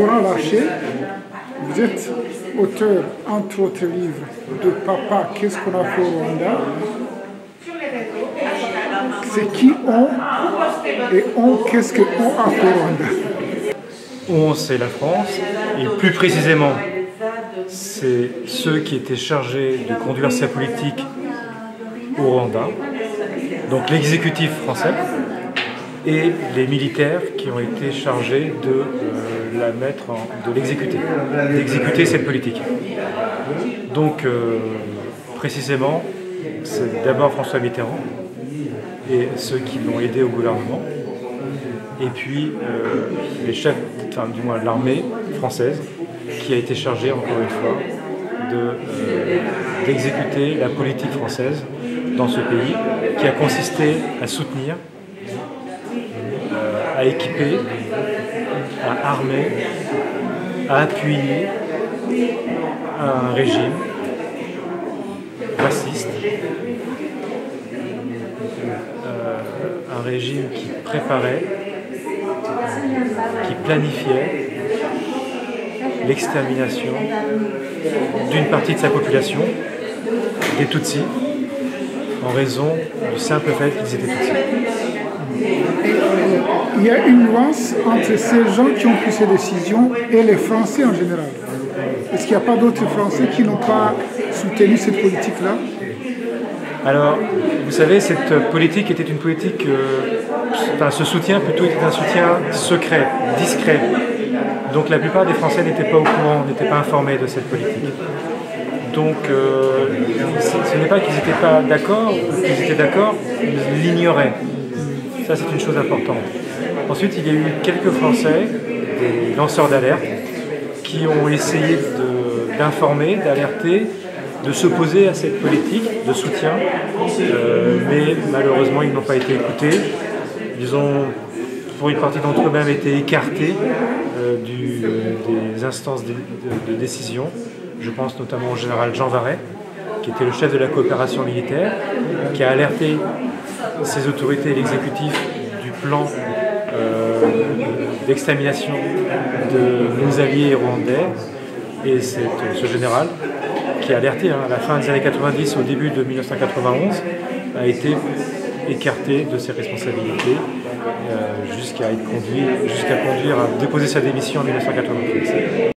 Laurent Larcher, vous êtes auteur, entre autres livres, de Papa, qu'est-ce qu'on a fait au Rwanda? C'est qui on et on, qu'est-ce qu'on a fait au Rwanda? On, c'est la France, et plus précisément, c'est ceux qui étaient chargés de conduire sa politique au Rwanda, donc l'exécutif français, et les militaires qui ont été chargés de d'exécuter cette politique. Donc, précisément, c'est d'abord François Mitterrand et ceux qui l'ont aidé au gouvernement, et puis les chefs, enfin du moins l'armée française, qui a été chargée, encore une fois, d'exécuter la politique française dans ce pays, qui a consisté à soutenir, à équiper, à armer, à appuyer un régime raciste, un régime qui préparait, qui planifiait l'extermination d'une partie de sa population, des Tutsis, en raison du simple fait qu'ils étaient Tutsis. Il y a une nuance entre ces gens qui ont pris ces décisions et les Français en général. Est-ce qu'il n'y a pas d'autres Français qui n'ont pas soutenu cette politique-là? Alors, vous savez, cette politique était une politique, ce soutien plutôt était un soutien secret, discret. Donc la plupart des Français n'étaient pas au courant, n'étaient pas informés de cette politique. Donc ce n'est pas qu'ils n'étaient pas d'accord, qu'ils étaient d'accord, ils l'ignoraient. Ça, c'est une chose importante. Ensuite, il y a eu quelques Français, des lanceurs d'alerte, qui ont essayé d'informer, d'alerter, de s'opposer à cette politique de soutien, mais malheureusement, ils n'ont pas été écoutés. Ils ont, pour une partie d'entre eux même, été écartés des instances de décision. Je pense notamment au général Jean Varret, qui était le chef de la coopération militaire, qui a alerté ces autorités et l'exécutif du plan d'extermination de nos alliés rwandais. Et c'est ce général qui a alerté à la fin des années 90, au début de 1991, a été écarté de ses responsabilités jusqu'à conduire à déposer sa démission en 1993.